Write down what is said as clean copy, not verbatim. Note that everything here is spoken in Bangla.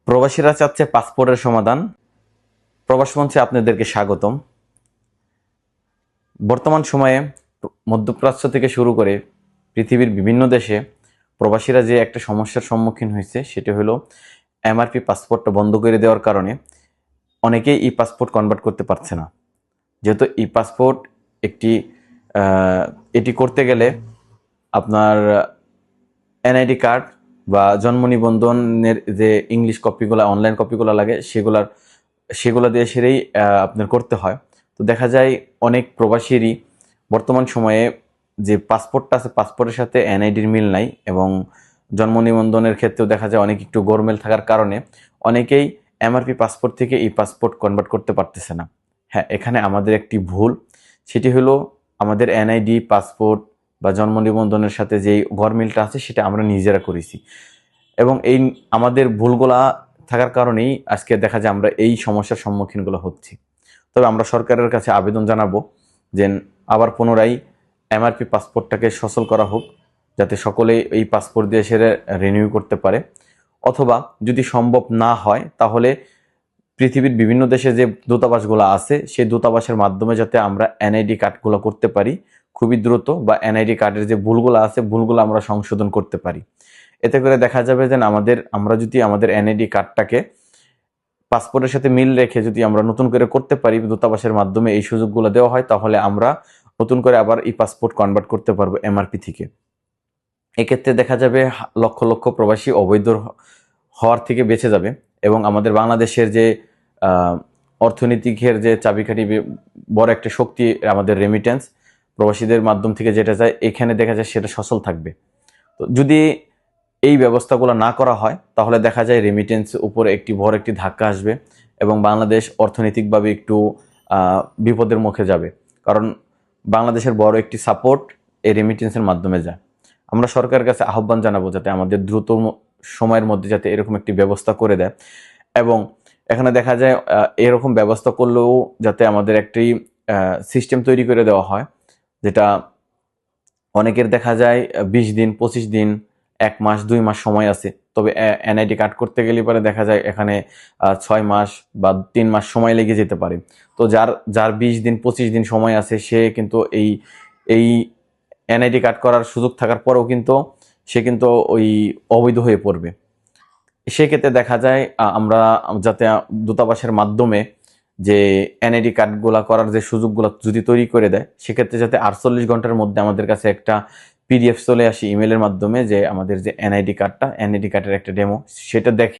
প্রবাসীরা চাচ্ছে পাসপোর্টের সমাধান। প্রবাস মঞ্চে আপনাদেরকে স্বাগতম। বর্তমান সময়ে মধ্যপ্রাচ্য থেকে শুরু করে পৃথিবীর বিভিন্ন দেশে প্রবাসীরা যে একটা সমস্যার সম্মুখীন হয়েছে সেটি হলো এমআরপি পাসপোর্টটা বন্ধ করে দেওয়ার কারণে অনেকেই ই পাসপোর্ট কনভার্ট করতে পারছে না। যেহেতু ই পাসপোর্ট এটি করতে গেলে আপনার এনআইডি কার্ড বা জন্ম নিবন্ধনের যে ইংলিশ কপিগুলো, অনলাইন কপিগুলো লাগে সেগুলো দিয়ে সেরেই আপনার করতে হয়। তো দেখা যায় অনেক প্রবাসীরই বর্তমান সময়ে যে পাসপোর্টটা আছে পাসপোর্টের সাথে এনআইডির মিল নাই, এবং জন্ম নিবন্ধনের ক্ষেত্রেও দেখা যায় অনেক একটু গোলমেল থাকার কারণে অনেকেই এমআরপি পাসপোর্ট থেকে ই পাসপোর্ট কনভার্ট করতে পারতেছে না। হ্যাঁ, এখানে আমাদের একটি ভুল, সেটি হলো আমাদের এনআইডি, পাসপোর্ট বা জন্ম নিবন্ধনের সাথে যেই গরমিলটা আছে সেটা আমরা নিজেরা করেছি, এবং এই আমাদের ভুলগুলা থাকার কারণেই আজকে দেখা যায় আমরা এই সমস্যার সম্মুখীনগুলো হচ্ছি। তবে আমরা সরকারের কাছে আবেদন জানাবো যে আবার পুনরায় এমআরপি পাসপোর্টটাকে সচল করা হোক, যাতে সকলেই এই পাসপোর্ট দিয়ে সেরে রিনিউ করতে পারে। অথবা যদি সম্ভব না হয় তাহলে পৃথিবীর বিভিন্ন দেশে যে দূতাবাসগুলো আছে সেই দূতাবাসের মাধ্যমে যাতে আমরা এনআইডি কার্ডগুলো করতে পারি খুবই দ্রুত, বা এনআইডি কার্ডের যে ভুলগুলো আছে ভুলগুলো আমরা সংশোধন করতে পারি। এতে করে দেখা যাবে যে আমরা যদি আমাদের এনআইডি কার্ডটাকে পাসপোর্টের সাথে মিল রেখে যদি আমরা নতুন করে করতে পারি, দূতাবাসের মাধ্যমে এই সুযোগগুলো দেওয়া হয়, তাহলে আমরা নতুন করে আবার ই পাসপোর্ট কনভার্ট করতে পারবো এমআরপি থেকে। এক্ষেত্রে দেখা যাবে লক্ষ লক্ষ প্রবাসী অবৈধ হওয়ার থেকে বেঁচে যাবে, এবং আমাদের বাংলাদেশের যে অর্থনীতিকের যে চাবিকাঠি, বড় একটা শক্তি আমাদের রেমিটেন্স প্রবাসীদের মাধ্যম থেকে যেটা যায়, এখানে দেখা যায় সেটা সচল থাকবে। তো যদি এই ব্যবস্থাগুলো না করা হয় তাহলে দেখা যায় রেমিটেন্স উপরে বড় একটি ধাক্কা আসবে, এবং বাংলাদেশ অর্থনৈতিকভাবে একটু বিপদের মুখে যাবে। কারণ বাংলাদেশের বড় একটি সাপোর্ট এই রেমিটেন্সের মাধ্যমে যায়। আমরা সরকারের কাছে আহ্বান জানাবো যাতে আমাদের দ্রুত সময়ের মধ্যে যাতে এরকম একটি ব্যবস্থা করে দেয়, এবং এখানে দেখা যায় এরকম ব্যবস্থা করলেও যাতে আমাদের একটি সিস্টেম তৈরি করে দেওয়া হয়, যেটা অনেকের দেখা যায় 20 দিন, 25 দিন, 1 মাস, 2 মাস সময় আছে। তবে এনআইডি কার্ড করতে গেলে পরে দেখা যায় এখানে 6 মাস বা 3 মাস সময় লেগে যেতে পারে। তো যার 20 দিন, 25 দিন সময় আছে সে কিন্তু এই এনআইডি কার্ড করার সুযোগ থাকার পরেও কিন্তু সে কিন্তু ওই অবৈধ হয়ে পড়বে। সেক্ষেত্রে দেখা যায় আমরা যাতে দূতাবাসের মাধ্যমে যে এনআইডি কার্ডগুলা করার যে সুযোগগুলো যদি তৈরি করে দেয়, সেক্ষেত্রে যাতে 48 ঘন্টার মধ্যে আমাদের কাছে একটা পিডিএফ চলে আসে ইমেলের মাধ্যমে, যে আমাদের যে এনআইডি কার্ডের একটা ডেমো, সেটা দেখে